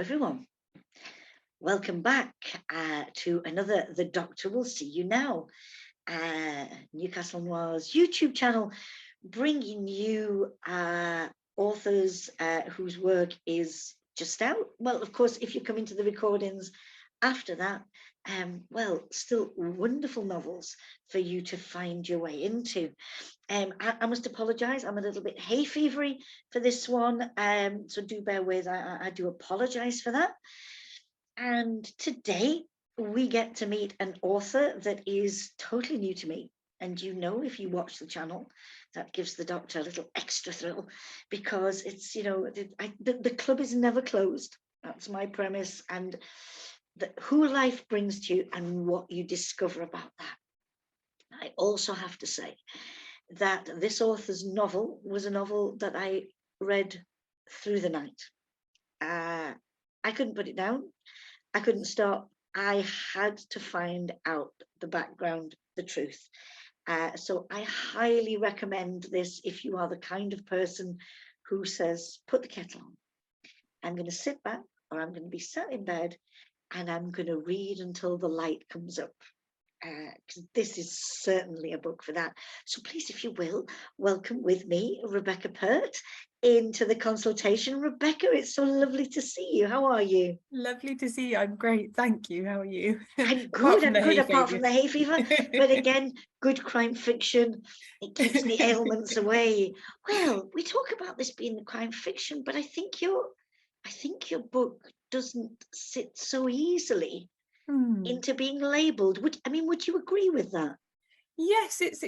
everyone. Welcome back to another The Doctor Will See You Now, Newcastle Noir's YouTube channel, bringing you authors whose work is just out. Well, of course, if you come into the recordings after that, well, still wonderful novels for you to find your way into. I must apologise, I'm a little bit hay fevery for this one, so do bear with, I do apologise for that. And today we get to meet an author that is totally new to me. And you know, if you watch the channel, that gives the Doctor a little extra thrill, because it's, you know, the club is never closed. That's my premise. And who life brings to you and what you discover about that. I also have to say that this author's novel was a novel that I read through the night. I couldn't put it down. I couldn't stop. I had to find out the background, the truth. So I highly recommend this if you are the kind of person who says, put the kettle on. I'm going to sit back, or I'm going to be sat in bed, and I'm going to read until the light comes up. Because this is certainly a book for that. So please, if you will, welcome with me Rebecca Pert into the consultation. Rebecca, it's so lovely to see you. How are you? Lovely to see you. I'm great, thank you. How are you? I'm good. I'm good, apart from the hay fever. But again, good crime fiction. It keeps the ailments away. Well, we talk about this being crime fiction, but I think your book doesn't sit so easily into being labelled. Would you agree with that? Yes, it's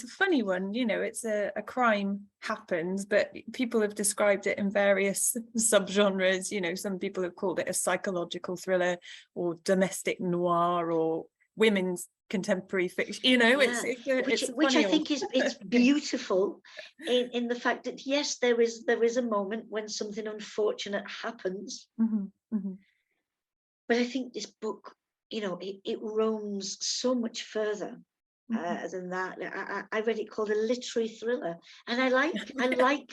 a funny one. You know, it's a crime happens, but people have described it in various subgenres. You know, some people have called it a psychological thriller, or domestic noir, or women's contemporary fiction. You know, yeah. Which I think it's beautiful in the fact that yes, there is a moment when something unfortunate happens, but I think this book, you know, it roams so much further than that. I read it called a literary thriller, and I like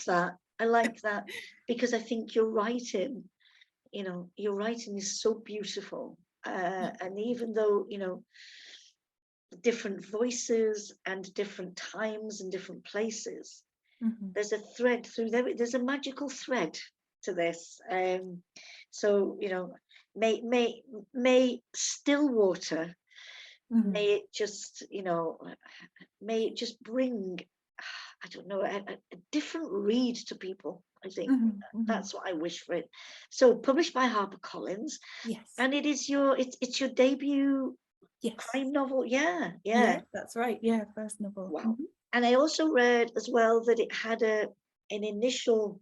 that. I like that because I think your writing is so beautiful, and even though, you know, different voices and different times and different places, there's a thread through there. There's a magical thread to this. So, you know, may Stillwater, may it just, you know, may it just bring, I don't know, a different read to people. I think that's what I wish for it. So published by HarperCollins. Yes. And it is it's your debut crime novel. Yeah, that's right. Yeah, first novel. Wow. And I also read as well that it had an initial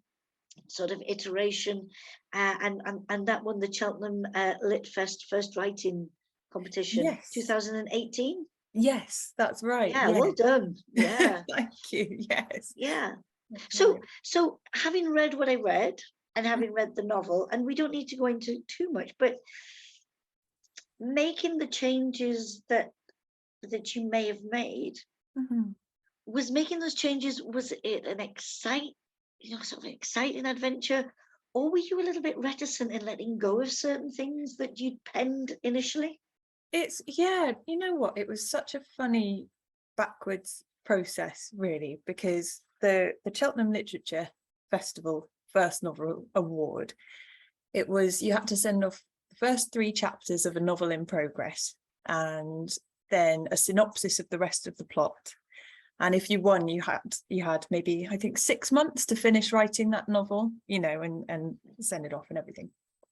sort of iteration, and that won the Cheltenham Lit Fest first writing competition, 2018. Yes, that's right. Yeah, well done. Yeah. Thank you. Yes. Yeah. So having read what I read and having read the novel, and we don't need to go into too much, but making the changes that you may have made, was making those changes, was it an exciting adventure, or were you a little bit reticent in letting go of certain things that you'd penned initially? You know what, it was such a funny backwards process, really, because the Cheltenham Literature Festival First Novel Award, it was, you had to send off the first 3 chapters of a novel in progress and then a synopsis of the rest of the plot. And if you won, you had maybe, I think, 6 months to finish writing that novel, you know, and send it off and everything.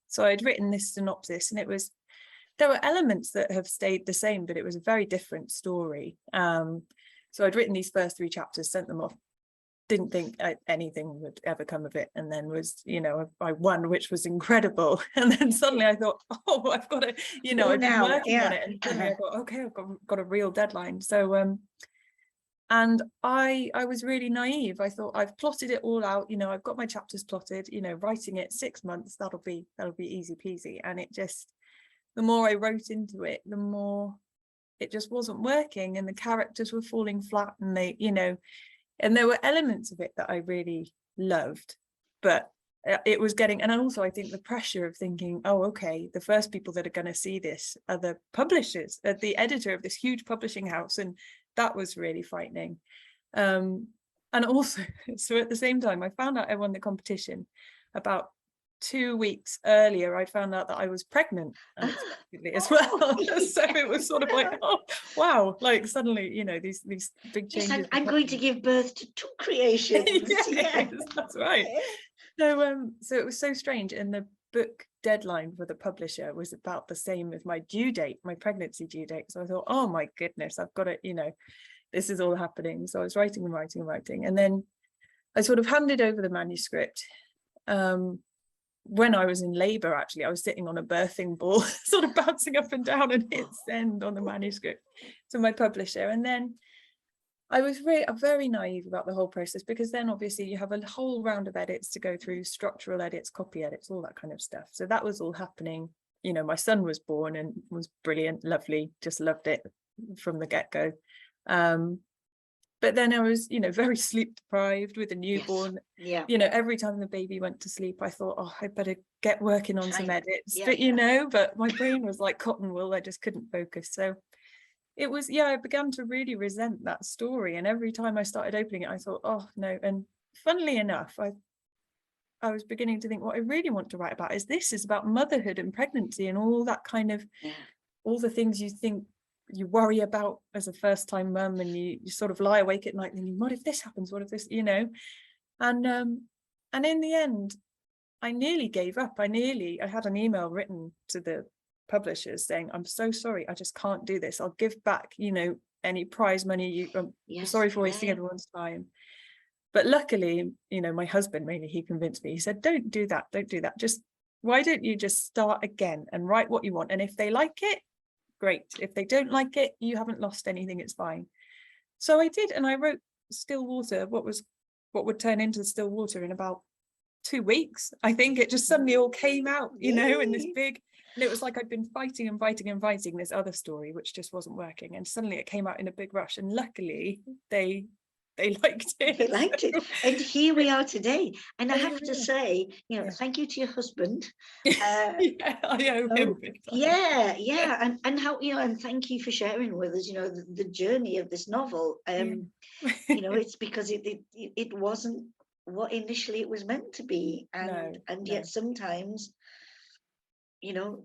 So I'd written this synopsis, and there were elements that have stayed the same, but it was a very different story. So I'd written these first 3 chapters, sent them off, didn't think anything would ever come of it, and then was, you know, I won, which was incredible. And then suddenly I thought, oh, I've got to, you know, I've been working on it, and suddenly I thought, okay, I've got a real deadline. So and I was really naive. I thought, I've plotted it all out, you know, I've got my chapters plotted, you know, writing it 6 months, that'll be easy peasy. And it just, the more I wrote into it, the more it just wasn't working, and the characters were falling flat, and they, you know, and there were elements of it that I really loved, but it was getting, and also I think the pressure of thinking, oh, okay, the first people that are going to see this are the publishers, the editor of this huge publishing house, and that was really frightening. And also, so at the same time, I found out I won the competition. About 2 weeks earlier, I found out that I was pregnant unexpectedly as well. So it was sort of like, oh wow, like suddenly, you know, these big Yes, changes. I'm going to give birth to 2 creations. Yes, that's right. So it was so strange, and the book deadline for the publisher was about the same as my due date, my pregnancy due date. So I thought, oh my goodness, I've got to, you know, this is all happening. So I was writing and writing and writing, and then I sort of handed over the manuscript. When I was in labor, actually, I was sitting on a birthing ball, sort of bouncing up and down, and hit send on the manuscript to my publisher. And then I was very naive about the whole process, because then obviously you have a whole round of edits to go through, structural edits, copy edits, all that kind of stuff. So that was all happening. You know, my son was born and was brilliant, lovely, just loved it from the get-go. But then I was, you know, very sleep deprived with a newborn. Yes. You know, every time the baby went to sleep, I thought, oh, I better get working on some edits. But you know, but my brain was like cotton wool. I just couldn't focus. So it was, I began to really resent that story. And every time I started opening it, I thought, oh no. And funnily enough, I was beginning to think, what I really want to write about is about motherhood and pregnancy and all that kind of, all the things you think you worry about as a first-time mum, and you sort of lie awake at night thinking, what if this happens? What if this, you know? And in the end, I nearly gave up. I had an email written to the publishers saying, I'm so sorry, I just can't do this. I'll give back, you know, any prize money. I'm sorry for wasting everyone's time. But luckily, you know, my husband, mainly, he convinced me. He said, don't do that. Just, why don't you just start again and write what you want? And if they like it, great. If they don't like it, you haven't lost anything, it's fine. So I did, and I wrote Stillwater, what would turn into Stillwater, in about 2 weeks. I think it just suddenly all came out, you know, in this big, and it was like I'd been fighting this other story which just wasn't working, and suddenly it came out in a big rush, and luckily they liked it. They liked it, and here we are today. And I have to say, you know, thank you to your husband. I owe him big time. And how, you know, and thank you for sharing with us, you know, the journey of this novel. You know, it's because it wasn't what initially it was meant to be, and yet sometimes, you know,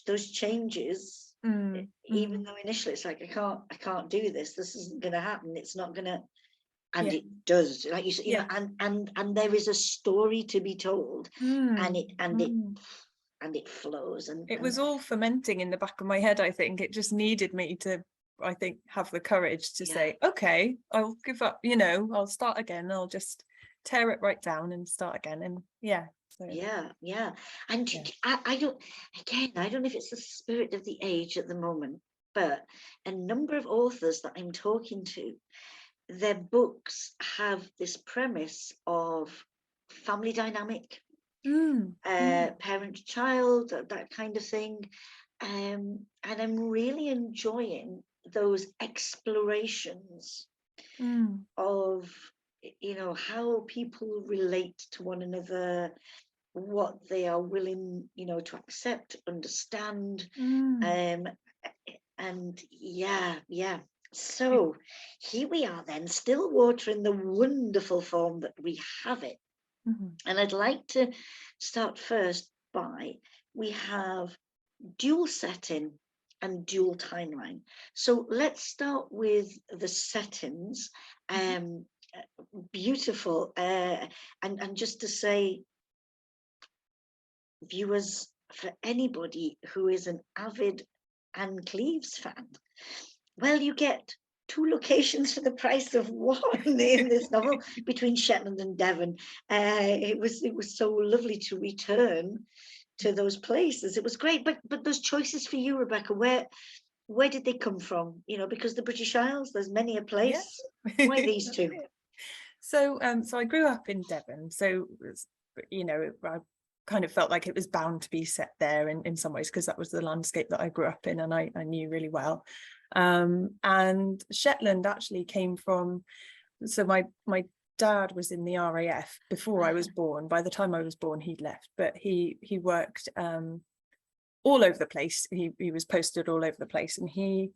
those changes, even though initially it's like, I can't do this. This isn't going to happen. It's not going to. And it does, like you said, you know, and there is a story to be told, and it flows, and it was all fermenting in the back of my head. I think it just needed me to, I think, have the courage to say, okay, I'll give up, you know, I'll start again. I'll just tear it right down and start again. And so. And I don't know if it's the spirit of the age at the moment, but a number of authors that I'm talking to, their books have this premise of family dynamic, parent-child, that kind of thing, and I'm really enjoying those explorations of, you know, how people relate to one another, what they are willing, you know, to accept, understand, and So here we are then, Stillwater in the wonderful form that we have it. And I'd like to start first by, we have dual setting and dual timeline. So let's start with the settings. Beautiful. And just to say, viewers, for anybody who is an avid Anne Cleeves fan, well, you get 2 locations for the price of 1 in this novel, between Shetland and Devon. It was so lovely to return to those places. It was great, but those choices for you, Rebecca, where did they come from? You know, because the British Isles, there's many a place. Why these 2? So I grew up in Devon, so you know, I kind of felt like it was bound to be set there in some ways, because that was the landscape that I grew up in and I knew really well. And Shetland actually came from, so my dad was in the RAF before I was born. By the time I was born, he'd left, but he worked all over the place. He was posted all over the place, and he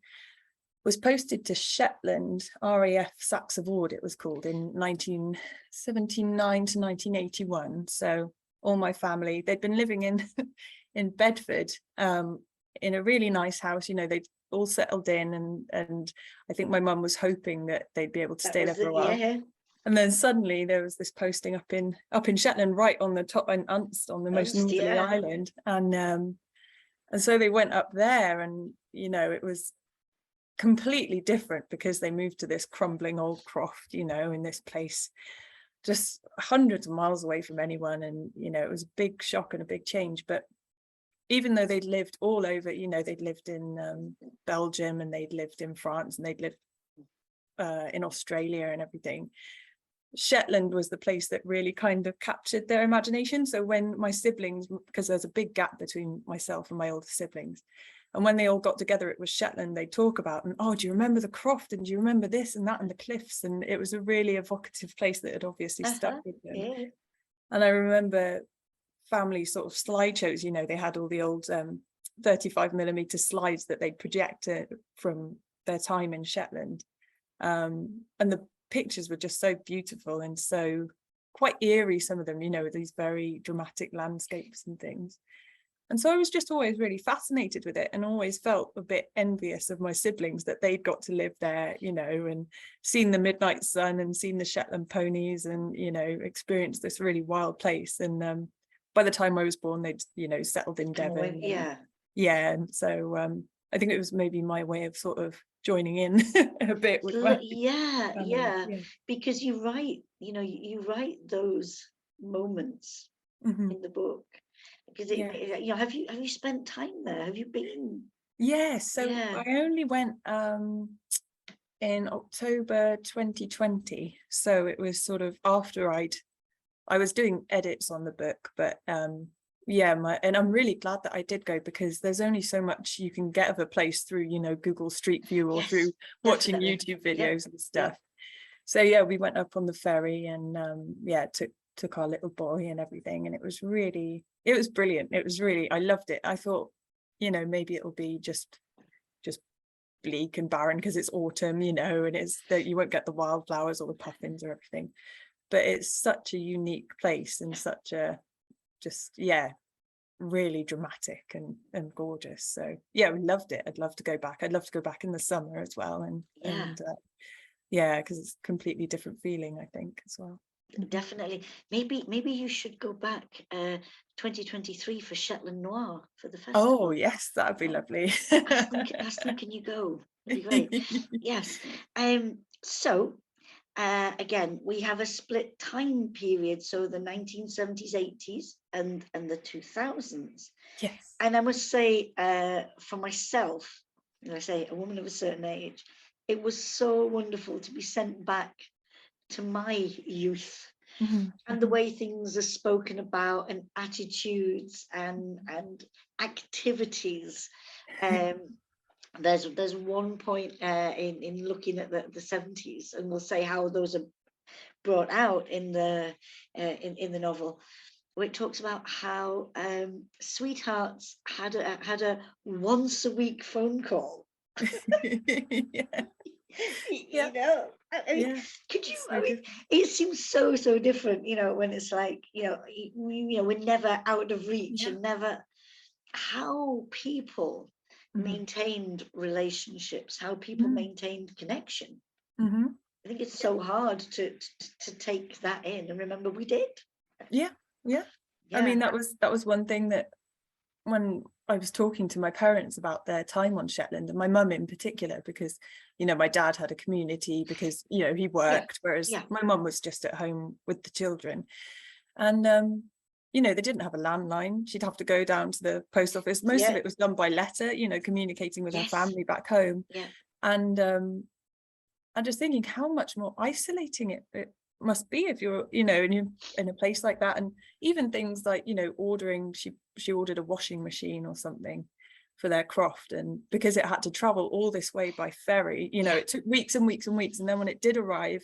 was posted to Shetland, RAF Saxe Ward it was called, in 1979 to 1981. So all my family, they'd been living in in Bedford, in a really nice house. You know, they'd all settled in, and I think my mum was hoping that they'd be able to stay there for a while. Yeah. And then suddenly there was this posting up in Shetland, right on the top, and Unst, on the most northerly island, and so they went up there, and you know, it was completely different because they moved to this crumbling old croft, you know, in this place just hundreds of miles away from anyone, and you know, it was a big shock and a big change. But even though they'd lived all over, you know, they'd lived in Belgium, and they'd lived in France, and they'd lived in Australia and everything, Shetland was the place that really kind of captured their imagination. So when my siblings, because there's a big gap between myself and my older siblings, and when they all got together, it was Shetland they talk about, and oh, do you remember the croft, and do you remember this and that, and the cliffs? And it was a really evocative place that had obviously stuck with them. Yeah. And I remember family sort of slideshows, you know, they had all the old 35mm slides that they'd projected from their time in Shetland, and the pictures were just so beautiful and so quite eerie, some of them, you know, with these very dramatic landscapes and things. And so I was just always really fascinated with it, and always felt a bit envious of my siblings that they'd got to live there, you know, and seen the midnight sun and seen the Shetland ponies, and you know, experienced this really wild place. And by the time I was born, they'd, you know, settled in Devon. Yeah, and so I think it was maybe my way of sort of joining in a bit with my family. Because you write, you know, you write those moments in the book, because you know, have you spent time there? Have you been? So I only went in October 2020, so it was sort of after I was doing edits on the book, but and I'm really glad that I did go, because there's only so much you can get of a place through, you know, Google Street View, or through watching YouTube videos and stuff. So yeah, we went up on the ferry, and took our little boy and everything, and it was brilliant. It was really, I loved it. I thought, you know, maybe it'll be just bleak and barren because it's autumn, you know, and it's that you won't get the wildflowers or the puffins or everything, but it's such a unique place, and such a really dramatic and gorgeous. So yeah, we loved it. I'd love to go back. I'd love to go back in the summer as well, and because it's a completely different feeling, I think, as well. Definitely. Maybe you should go back 2023 for Shetland Noir for the festival. Oh yes, that'd be lovely. Ask them, can you go? It'd be great. Yes. So again, we have a split time period, so the 1970s, 80s, and the 2000s. Yes. And I must say, for myself, and I say a woman of a certain age, it was so wonderful to be sent back to my youth, and the way things are spoken about, and attitudes and activities. There's one point in looking at the 70s, and we'll say how those are brought out in the novel, where it talks about how sweethearts had a once a week phone call. You know, I mean, could you? I mean, it seems so different, you know, when it's like, you know, we're never out of reach, and never. How people maintained relationships, how people maintained connection. I think it's so hard to take that in, and remember we did. Yeah. I mean, that was one thing that when I was talking to my parents about their time on Shetland, and my mum in particular, because, you know, my dad had a community because, you know, he worked, whereas my mum was just at home with the children. And, you know, they didn't have a landline. She'd have to go down to the post office. Most of it was done by letter, you know, communicating with her family back home. And I'm just thinking how much more isolating it must be if you're, you know, in a place like that. And even things like, you know, ordering, she ordered a washing machine or something for their croft, and because it had to travel all this way by ferry, you know, it took weeks and weeks and weeks, and then when it did arrive,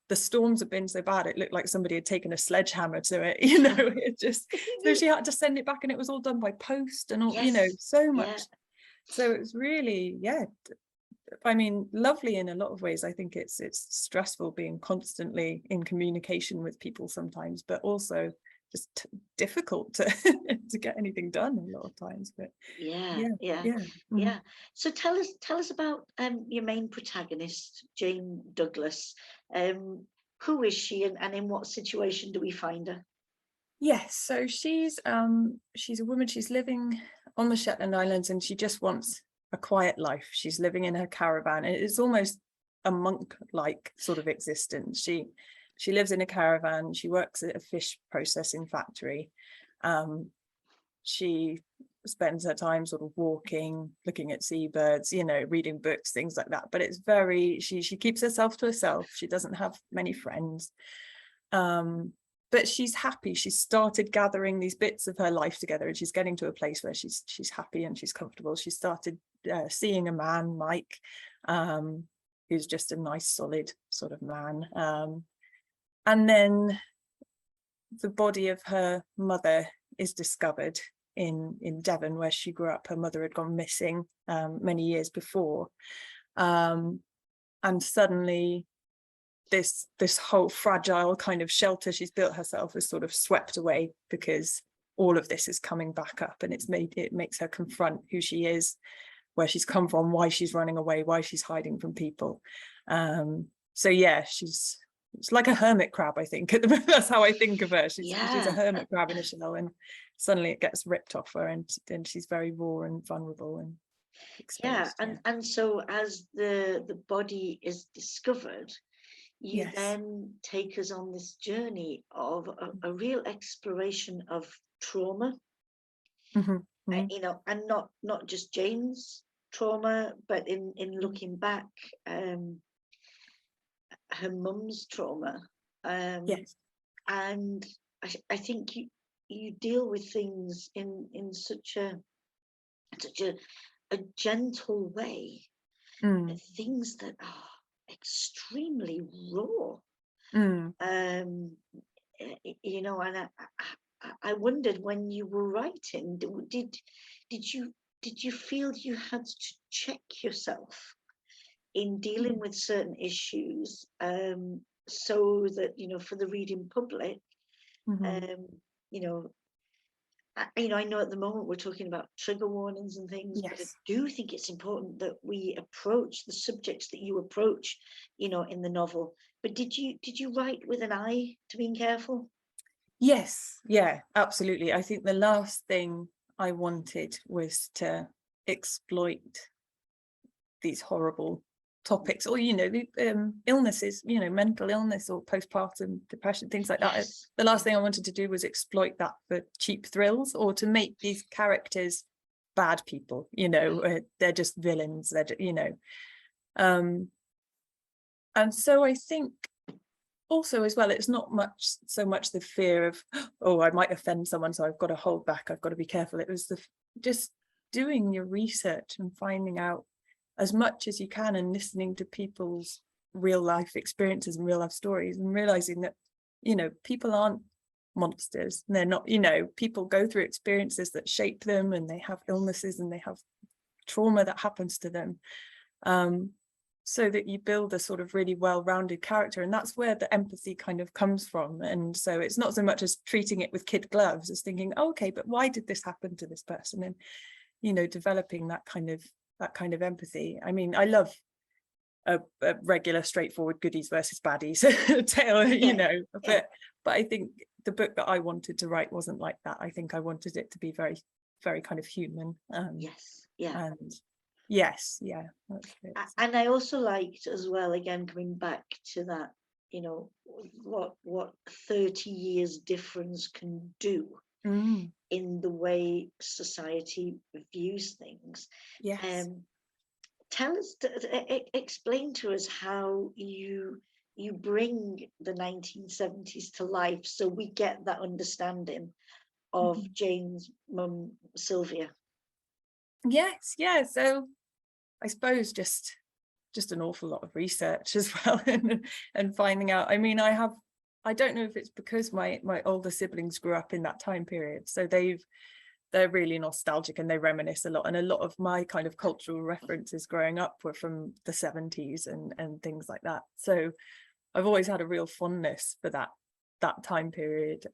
the storms have been so bad, it looked like somebody had taken a sledgehammer to it, you know. It just, so she had to send it back, and it was all done by post and all, you know, Yes. so much. Yeah. So it was really, yeah, I mean, lovely in a lot of ways. I think it's stressful being constantly in communication with people sometimes, but also just difficult to to get anything done a lot of times. But Yeah. yeah, Yeah. yeah. Yeah. So tell us about your main protagonist, Jane Douglas. Who is she, and in what situation do we find her? Yes, so she's a woman, she's living on the Shetland Islands, and she just wants a quiet life. She's living in her caravan, and it's almost a monk-like sort of existence. She lives in a caravan, she works at a fish processing factory. She spends her time sort of walking, looking at seabirds, you know, reading books, things like that. But it's very, she keeps herself to herself. She doesn't have many friends. But she's happy. She's started gathering these bits of her life together, and she's getting to a place where she's happy and she's comfortable. She started seeing a man, Mike, who's just a nice, solid sort of man. And then the body of her mother is discovered in Devon, where she grew up. Her mother had gone missing many years before, and suddenly this whole fragile kind of shelter she's built herself is sort of swept away, because all of this is coming back up, and it makes her confront who she is, where she's come from, why she's running away, why she's hiding from people. So yeah, it's like a hermit crab, I think. That's how I think of her. She's a hermit crab in a shell, and suddenly it gets ripped off her, and then she's very raw and vulnerable and exposed. And so as the body is discovered, you Yes. then take us on this journey of a real exploration of trauma. You know, and not just Jane's trauma, but in looking back, her mum's trauma. Yes. And I think you deal with things in such a gentle way, things that are extremely raw. You know, and I wondered, when you were writing, did you feel you had to check yourself in dealing with certain issues, so that, you know, for the reading public, you know, I know at the moment we're talking about trigger warnings and things, but I do think it's important that we approach the subjects that you approach, you know, in the novel. But did you write with an eye to being careful? Yes, yeah, absolutely. I think the last thing I wanted was to exploit these horrible topics, or, you know, the illnesses, you know, mental illness or postpartum depression, things like that. The last thing I wanted to do was exploit that for cheap thrills, or to make these characters bad people, you know. They're just villains, they're just, you know. And so I think also as well, it's not so much the fear of, oh, I might offend someone, so I've got to hold back, I've got to be careful. It was just doing your research and finding out as much as you can, and listening to people's real life experiences and real life stories, and realizing that, you know, people aren't monsters. They're not, you know, people go through experiences that shape them, and they have illnesses, and they have trauma that happens to them, so that you build a sort of really well-rounded character. And that's where the empathy kind of comes from. And so it's not so much as treating it with kid gloves, as thinking, oh, okay, but why did this happen to this person? And, you know, developing that kind of empathy. I mean, I love a regular straightforward goodies versus baddies tale, you know, but I think the book that I wanted to write wasn't like that. I think I wanted it to be very, very kind of human. And yes, yeah, that's it. And I also liked as well, again, coming back to that, you know, what 30 years difference can do in the way society views things. Yes. Tell us, explain to us how you bring the 1970s to life, so we get that understanding of Jane's mum, Sylvia. Yes, yeah. So I suppose just just an awful lot of research as well, and finding out. I mean, I don't know if it's because my older siblings grew up in that time period, so they're really nostalgic and they reminisce a lot, and a lot of my kind of cultural references growing up were from the 70s and things like that. So I've always had a real fondness for that time period.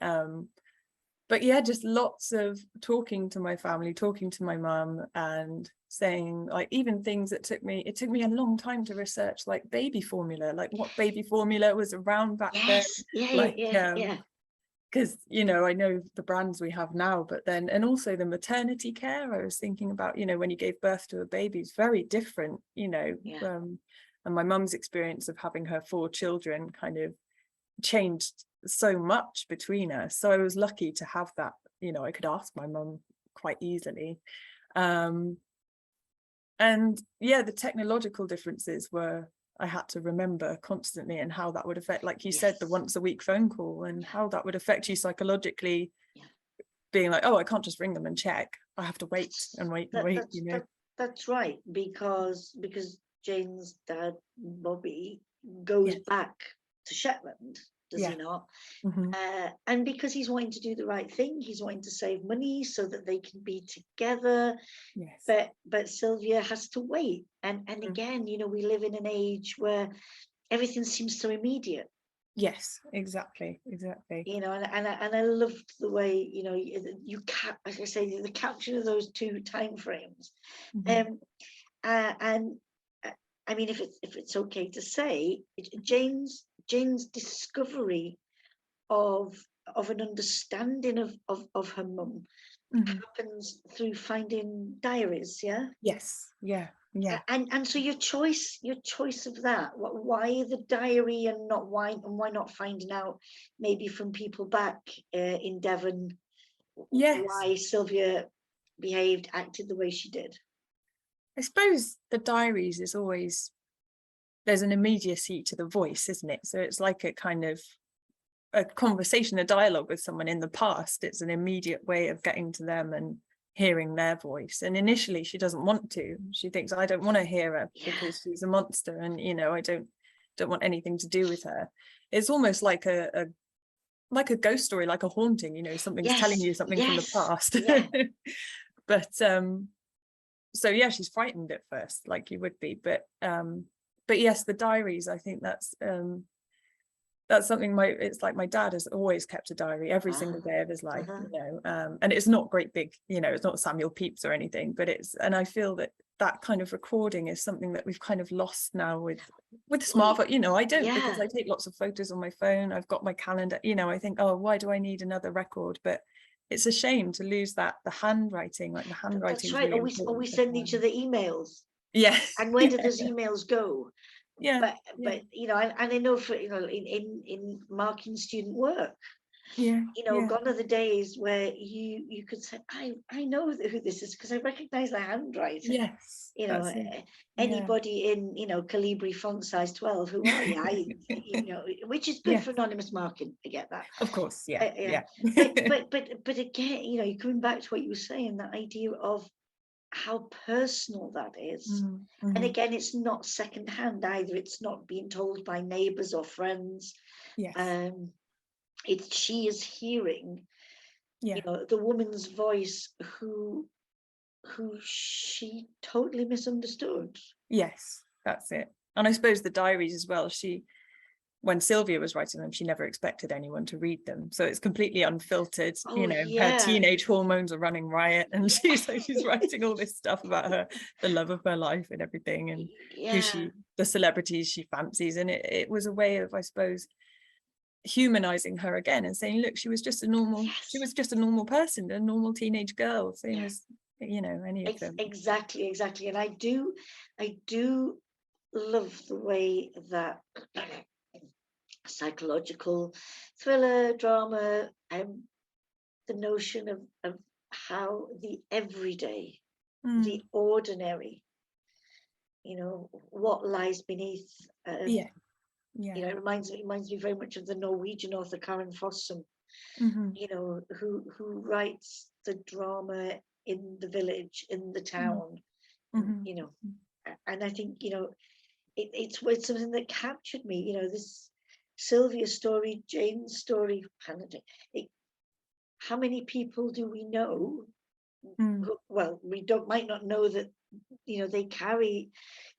But yeah, just lots of talking to my family, talking to my mum, and saying, like, even things that took me a long time to research, like baby formula, like what baby formula was around back then, Yes. Yeah. like Yeah. because I know the brands we have now, but then, and also the maternity care, I was thinking about, when you gave birth to a baby, it's very different, Yeah. and my mum's experience of having her 4 children kind of changed so much between us. So I was lucky to have that, I could ask my mum quite easily. And yeah, the technological differences were, I had to remember constantly, and how that would affect, like you said, the Yes. once a week phone call, and how that would affect you psychologically, Yeah. being like, oh, I can't just ring them and check. I have to wait and wait and That, wait, that's that's right, because Jane's dad, Bobby, goes Yes. back to Shetland, does he Yeah. not? Mm-hmm. And because he's wanting to do the right thing, he's wanting to save money so that they can be together. Yes. But Sylvia has to wait. And Mm. again, we live in an age where everything seems so immediate. Yes, exactly. And I loved the way, as I say, the capture of those 2 time frames. Mm-hmm. And I mean, if it's okay to say, Jane's discovery of an understanding of her mum Mm-hmm. happens through finding diaries. Yeah. Yes. Yeah. And so your choice of that, why the diary, and why not finding out maybe from people back in Devon Yes. why Sylvia acted the way she did. I suppose the diaries is always, there's an immediacy to the voice, isn't it? So it's like a kind of a conversation, a dialogue with someone in the past. It's an immediate way of getting to them and hearing their voice. And initially she doesn't want to. She thinks, I don't want to hear her because she's a monster, and I don't want anything to do with her. It's almost like a ghost story, like a haunting, something's telling you something from the past. Yeah. But so yeah, she's frightened at first, like you would be, but yes, the diaries, I think that's something it's like my dad has always kept a diary every single day of his life, and it's not great big, it's not Samuel Pepys or anything, but and I feel that kind of recording is something that we've kind of lost now with smartphone. I don't, because I take lots of photos on my phone. I've got my calendar, I think, oh, why do I need another record? But it's a shame to lose the handwriting, like the handwriting. That's right. Really Or we send each other emails. Yes. And where do those emails go? Yeah. But and I know for in marking student work, Yeah. gone are the days where you could say, I know who this is because I recognize the handwriting. Yes. Anybody in Calibri font size 12, who are you? Which is good for anonymous marking. I get that. Of course, yeah. But again, you're coming back to what you were saying, that idea of how personal that is. Mm-hmm. And again, it's not secondhand either. It's not being told by neighbors or friends. Yes. She is hearing, the woman's voice who she totally misunderstood. Yes, that's it. And I suppose the diaries as well, when Sylvia was writing them, she never expected anyone to read them. So it's completely unfiltered. Her teenage hormones are running riot, and she's writing all this stuff about the love of her life and everything, and the celebrities she fancies. And it was a way of, I suppose, humanizing her again and saying, look, she was just a normal person, a normal teenage girl, same as any of them. Exactly. And I do love the way that psychological thriller drama, the notion of how the everyday, the ordinary, what lies beneath. It reminds me very much of the Norwegian author Karen Fossum, who writes the drama in the village, in the town, and I think it's something that captured me. You know, this Sylvia story, Jane's story, Hannah. How many people do we know? Well, we might not know that, you know, they carry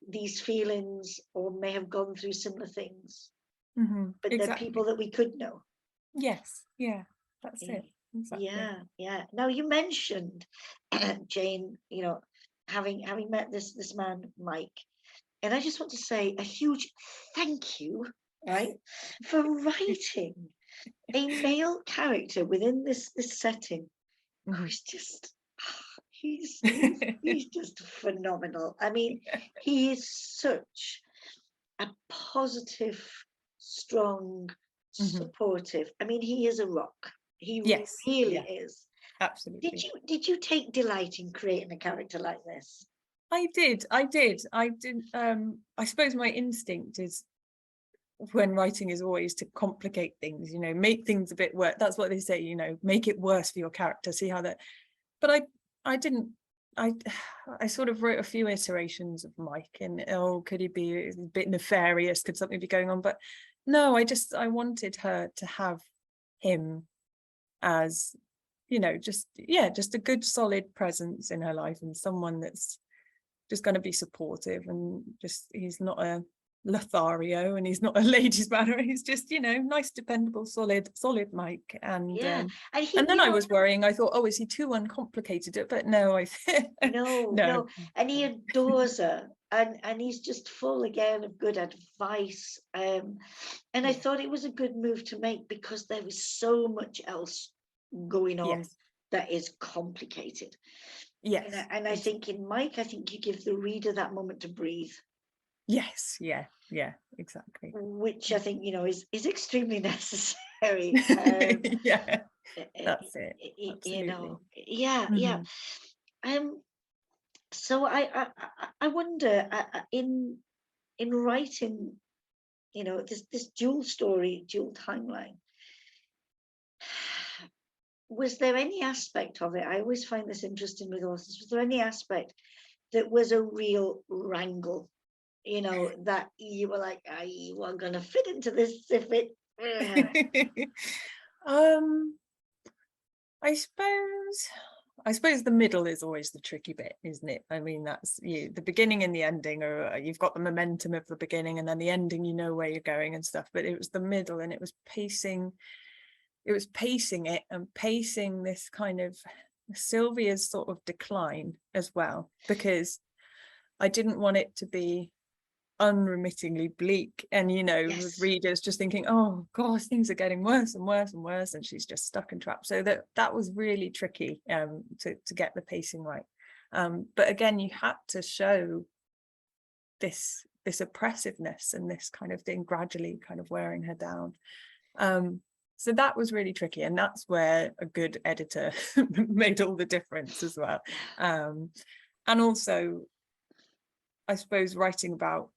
these feelings or may have gone through similar things, but they're Exactly. people that we could know. Yes. Yeah. That's it. Exactly. Yeah. Now you mentioned Jane, you know, having met this man Mike, and I just want to say a huge thank you, right, for writing a male character within this setting who's just he's just phenomenal. I mean, he is such a positive, strong, supportive. I mean, he is a rock. He Yes. really Yeah. is. Absolutely. Did you take delight in creating a character like this? I did. I did. I suppose my instinct is, when writing, is always to complicate things, you know, make things a bit worse. That's what they say, you know, make it worse for your character, see how that. But I didn't. I sort of wrote a few iterations of Mike, and oh, could he be a bit nefarious? Could something be going on? But no, I wanted her to have him as, you know, just a good solid presence in her life, and someone that's just going to be supportive, and just, he's not a Lothario and he's not a ladies man, he's just, you know, nice, dependable, solid Mike. And And he, and then you I know, was worrying, I thought, oh, is he too uncomplicated? But no, I no. no, and he adores her, and he's just full again of good advice. And I thought it was a good move to make, because there was so much else going on Yes. that is complicated. Yes. And I think in Mike, I think you give the reader that moment to breathe. Yes. Yeah. Exactly. Which I think, you know, is extremely necessary. Yeah. That's it. You Absolutely. know, yeah. So I wonder, in writing, you know, this dual story, dual timeline, was there any aspect of it? I always find this interesting with authors. Was there any aspect that was a real wrangle? You know, that you were like, I weren't going to fit into this if it. I suppose the middle is always the tricky bit, isn't it? I mean, that's you. The beginning and the ending are, you've got the momentum of the beginning, and then the ending, you know where you're going and stuff. But it was the middle, and it was pacing it and pacing this kind of Sylvia's sort of decline as well, because I didn't want it to be unremittingly bleak, and, you know, with readers just thinking, oh gosh, things are getting worse and worse and worse, and she's just stuck and trapped. So that was really tricky to get the pacing right. But again, you had to show this oppressiveness and this kind of thing gradually kind of wearing her down. So that was really tricky, and that's where a good editor made all the difference as well. And also, I suppose, writing about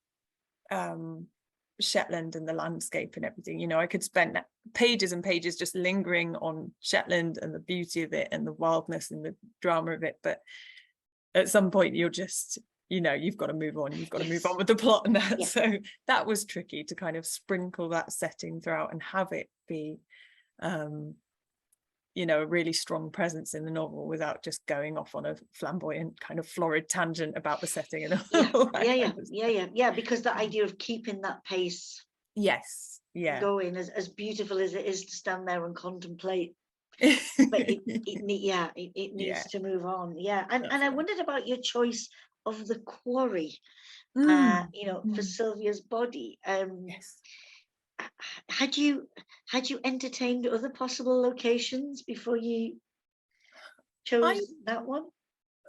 Shetland and the landscape and everything, you know, I could spend pages and pages just lingering on Shetland and the beauty of it and the wildness and the drama of it, but at some point you're just, you know, you've got to move on with the plot and that. So that was tricky to kind of sprinkle that setting throughout and have it be you know, a really strong presence in the novel without just going off on a flamboyant kind of florid tangent about the setting and all that. Because the idea of keeping that pace going, as beautiful as it is to stand there and contemplate, but it needs to move on. And I wondered about your choice of the quarry, you know, for Sylvia's body. Had you entertained other possible locations before you chose that one?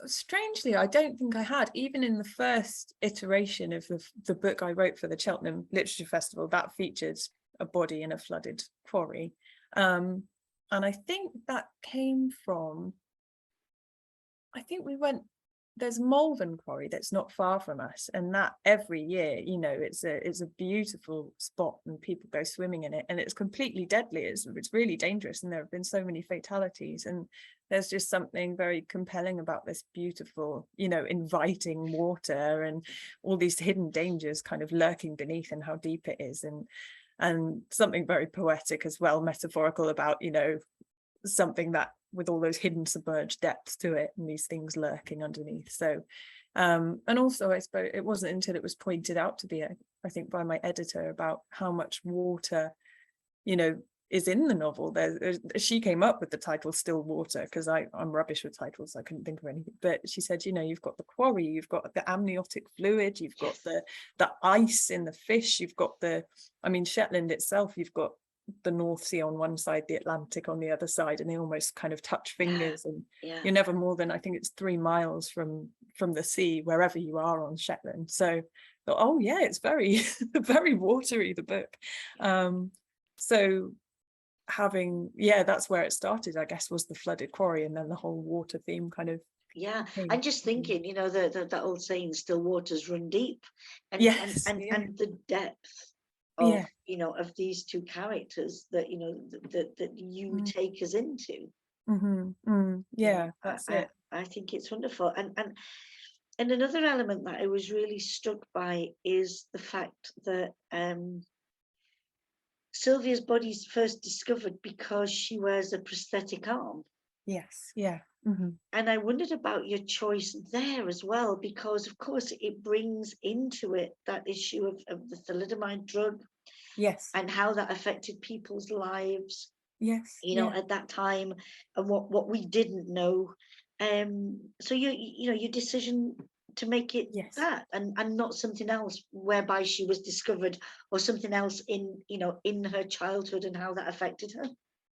Strangely, I don't think I had. Even in the first iteration of the book I wrote for the Cheltenham Literature Festival, that featured a body in a flooded quarry. And I think that came from, I think we went there's Malvern Quarry that's not far from us, and that every year, you know, it's a beautiful spot and people go swimming in it, and it's completely deadly. It's really dangerous, and there have been so many fatalities, and there's just something very compelling about this beautiful, you know, inviting water and all these hidden dangers kind of lurking beneath and how deep it is, and something very poetic as well, metaphorical about, you know, something that with all those hidden submerged depths to it and these things lurking underneath. So and also I suppose it wasn't until it was pointed out to me, I think by my editor, about how much water, you know, is in the novel. She came up with the title Still Water, because I'm rubbish with titles, I couldn't think of anything, but she said, you know, you've got the quarry, you've got the amniotic fluid, you've got the ice in the fish, you've got I mean, Shetland itself, you've got the North Sea on one side, the Atlantic on the other side, and they almost kind of touch fingers, and you're never more than, I think it's 3 miles from the sea wherever you are on Shetland. So oh yeah, it's very very watery, the book. So having, that's where it started, I guess, was the flooded quarry, and then the whole water theme kind of I'm just thinking, you know, that old saying, still waters run deep, and the depth of you know, of these two characters that, you know, that you take us into. That's it. I think it's wonderful. And another element that I was really struck by is the fact that Sylvia's body's first discovered because she wears a prosthetic arm. Yes. And I wondered about your choice there as well, because of course it brings into it that issue of the thalidomide drug. Yes. And how that affected people's lives. Yes. You know, at that time, and what we didn't know. So you know, your decision to make it that, and not something else, whereby she was discovered, or something else in, you know, in her childhood and how that affected her.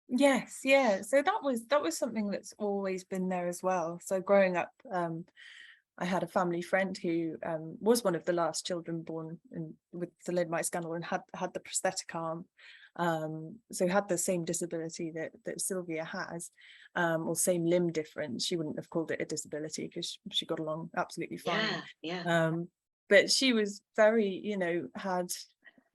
Yes, so that was something that's always been there as well. So growing up, I had a family friend who was one of the last children born with the thalidomide scandal, and had the prosthetic arm, so had the same disability that Sylvia has, or same limb difference. She wouldn't have called it a disability because she got along absolutely fine. But she was very, you know, had,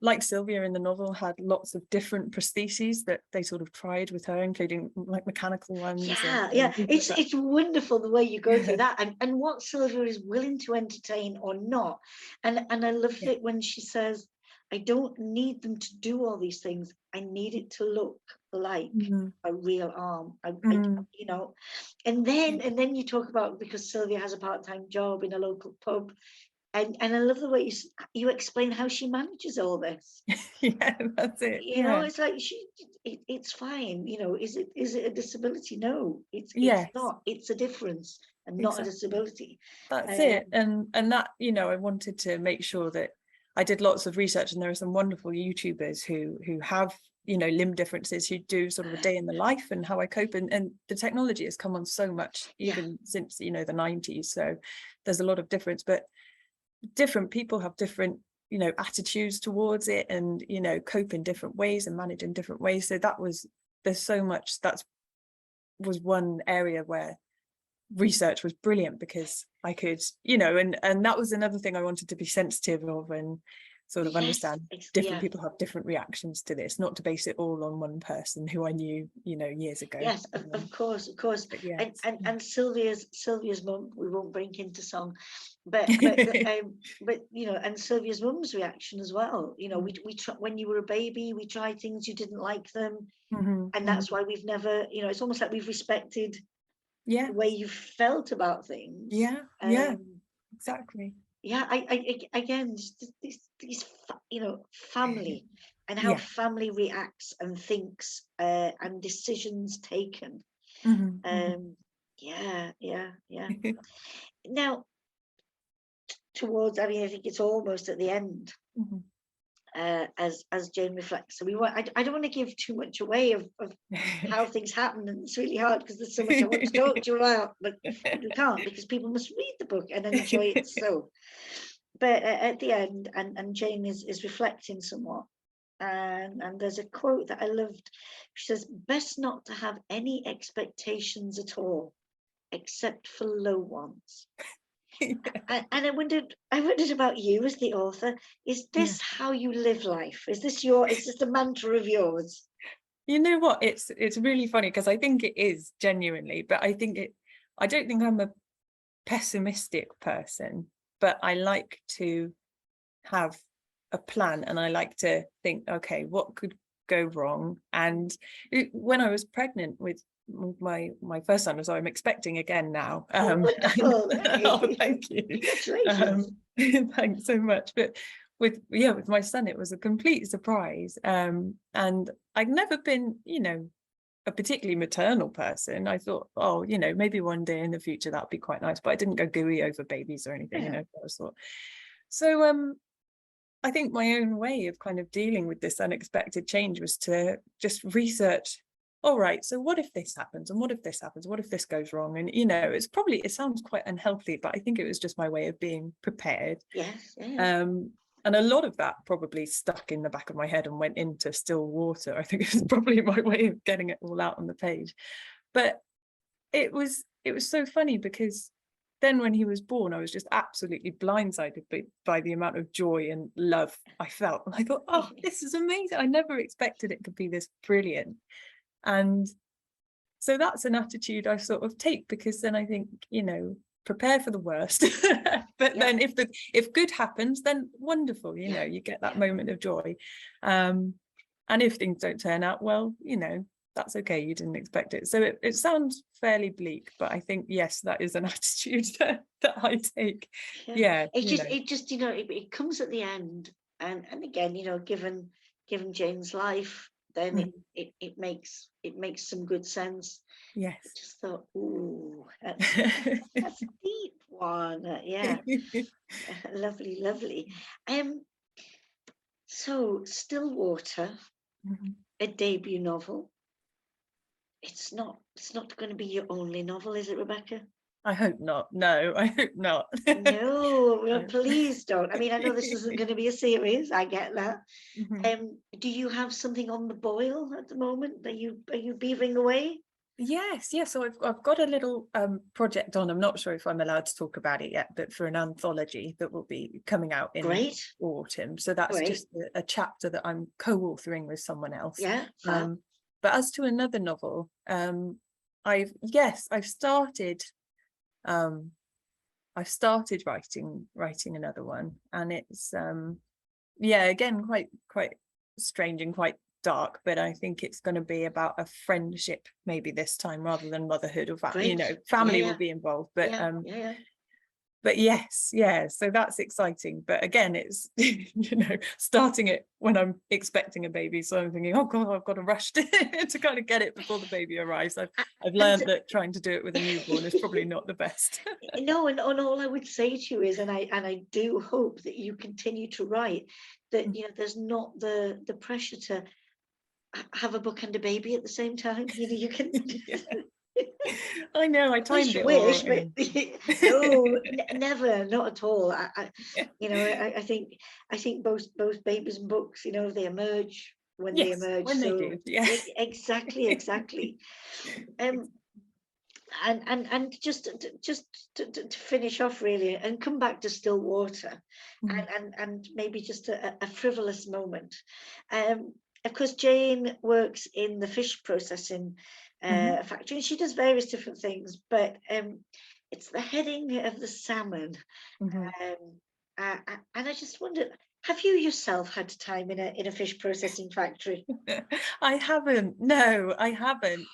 like Sylvia in the novel, had lots of different prostheses that they sort of tried with her, including like mechanical ones. It's wonderful the way you go through that, and what Sylvia is willing to entertain or not. And I love it when she says, I don't need them to do all these things, I need it to look like a real arm. I you know, and then you talk about, because Sylvia has a part-time job in a local pub. And I love the way you explain how she manages all this. That's it. You know, it's like it's fine. You know, is it a disability? No, it's not. It's a difference, and not a disability. That's it. And that, you know, I wanted to make sure that I did lots of research, and there are some wonderful YouTubers who have, you know, limb differences, who do sort of a day in the life and how I cope, and the technology has come on so much, even since, you know, the 90s. So there's a lot of difference, but different people have different, you know, attitudes towards it, and, you know, cope in different ways and manage in different ways. So there's so much, was one area where research was brilliant, because I could, you know, and that was another thing I wanted to be sensitive of, and sort of understand different people have different reactions to this, not to base it all on one person who I knew, you know, years ago. Yes, of course. And Sylvia's mum, we won't bring into song, but you know, and Sylvia's mum's reaction as well. You know, we when you were a baby, we tried things, you didn't like them, and that's why we've never, you know, it's almost like we've respected the way you felt about things. Exactly. I again, these you know, family, and how family reacts and thinks, and decisions taken. Now, towards, I mean, I think it's almost at the end, as Jane reflects. So I don't want to give too much away of how things happen, and it's really hard because there's so much I want to talk to you about, but we can't, because people must read the book and enjoy it. So, but at the end, and Jane is reflecting somewhat, and there's a quote that I loved. She says, "Best not to have any expectations at all, except for low ones." And I wondered about you as the author. Is Yeah. this how you live life? Is this a mantra of yours? You know what? It's really funny because I think it is genuinely, but I don't think I'm a pessimistic person, but I like to have a plan, and I like to think, okay, what could go wrong? And when I was pregnant with my first son, so I'm expecting again now. Wonderful. Oh, thank you. Congratulations. Thanks so much. But with my son, it was a complete surprise. And I'd never been, a particularly maternal person. I thought, oh, maybe one day in the future that'd be quite nice, but I didn't go gooey over babies or anything, Yeah. that was thought. So I think my own way of kind of dealing with this unexpected change was to just research, all right, so what if this happens, and what if this happens, what if this goes wrong? And it sounds quite unhealthy, but I think it was just my way of being prepared. Yes. Yeah. And a lot of that probably stuck in the back of my head and went into still water. I think it was probably my way of getting it all out on the page. But it was so funny because then when he was born, I was just absolutely blindsided by the amount of joy and love I felt. And I thought, oh, this is amazing. I never expected it could be this brilliant. And so that's an attitude I sort of take, because then I think, prepare for the worst. But then if good happens, then wonderful, you get that moment of joy. And if things don't turn out well, that's okay, you didn't expect it. So it sounds fairly bleak, but I think, yes, that is an attitude that I take. It comes at the end, and again, given Jane's life, then it makes some good sense. Yes. I just thought, ooh, that's a deep one. Yeah. Lovely. So Stillwater, a debut novel. It's not going to be your only novel, is it, Rebecca? I hope not. No, I hope not. No, please don't. I mean, I know this isn't going to be a series. I get that. Do you have something on the boil at the moment? Are you beavering away? Yes. So I've got a little project on. I'm not sure if I'm allowed to talk about it yet, but for an anthology that will be coming out in autumn. So that's just a chapter that I'm co-authoring with someone else. Yeah. But as to another novel, I've started writing another one, and it's again quite strange and quite dark, but I think it's going to be about a friendship maybe this time rather than motherhood, or family will be involved, but but yes, so that's exciting. But again, it's starting it when I'm expecting a baby, so I'm thinking, oh god, I've got to rush to kind of get it before the baby arrives. I've learned that trying to do it with a newborn is probably not the best. No, and all I would say to you is, and I do hope that you continue to write, that there's not the pressure to have a book and a baby at the same time. You can. I know, I timed it wish, but no, never, not at all. I think both babies and books, they emerge when they emerge. When they do, exactly. And just to finish off really, and come back to Stillwater, and maybe just a frivolous moment. Of course, Jane works in the fish processing factory, and she does various different things, but it's the heading of the salmon. And I just wondered, have you yourself had time in a fish processing factory? I haven't. No, I haven't.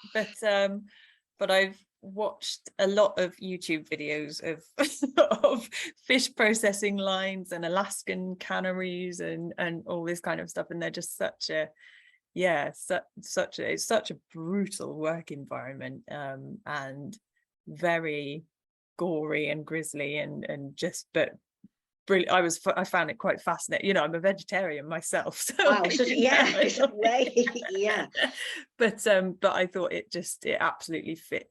But I've watched a lot of YouTube videos of fish processing lines and Alaskan canneries and all this kind of stuff, and they're just such a it's such a brutal work environment, and very gory and grisly and just, but brilliant. I found it quite fascinating. I'm a vegetarian myself, so wow, so but I thought it absolutely fit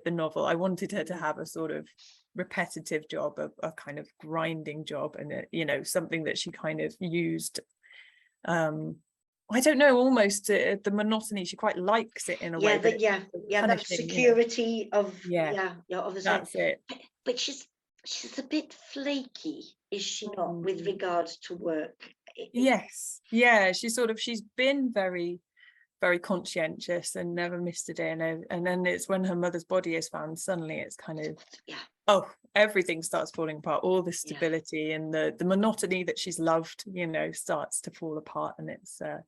the novel. I wanted her to have a sort of repetitive job, a kind of grinding job, and something that she kind of used, I don't know, almost the monotony. She quite likes it in a way. That security of of the that's it. But she's she's a bit flaky, is she not, with Mm. regards to work? Yes, yeah, she's been very, very conscientious and never missed a day, and then it's when her mother's body is found, suddenly it's kind of, Yeah, oh, everything starts falling apart. All the yeah. stability and the monotony that she's loved, starts to fall apart, and it's a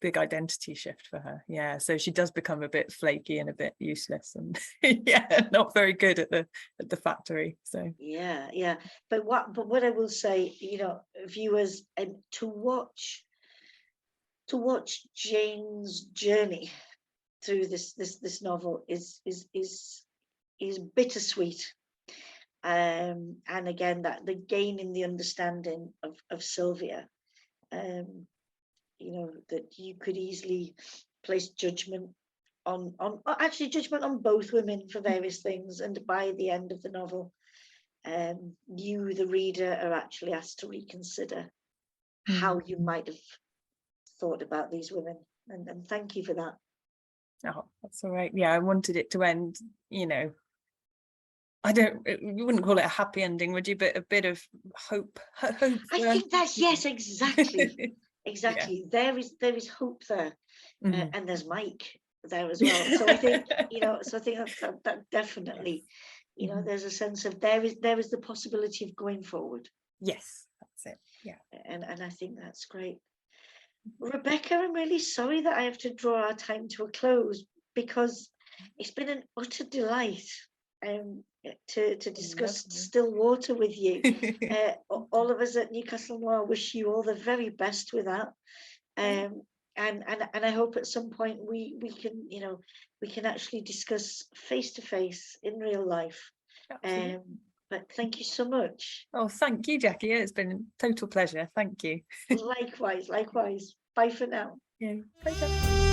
big identity shift for her. Yeah, so she does become a bit flaky and a bit useless, and yeah, not very good at the factory. So Yeah. But what I will say, viewers, and to Jane's journey through this novel is bittersweet. And again, that the gain in the understanding of Sylvia, that you could easily place judgment on actually judgment on both women for various things, and by the end of the novel, you, the reader, are actually asked to reconsider how you might have thought about these women, and thank you for that. oh, that's all right. Yeah, I wanted it to end, you wouldn't call it a happy ending, would you? But a bit of hope. I think that's, yes, exactly. Yeah. There is hope there, Mhm. and there's Mike there as well. So I think, that definitely, Mhm. there's a sense of there is the possibility of going forward, Yes, that's it. Yeah. and I think that's great. Rebecca, I'm really sorry that I have to draw our time to a close, because it's been an utter delight, to discuss Lovely. still water with you. All of us at Newcastle Noir wish you all the very best with that. And I hope at some point we can, we can actually discuss face to face in real life. Absolutely. But thank you so much. Oh, thank you, Jackie. It's been a total pleasure. Thank you. Likewise. Bye for now. Yeah, pleasure.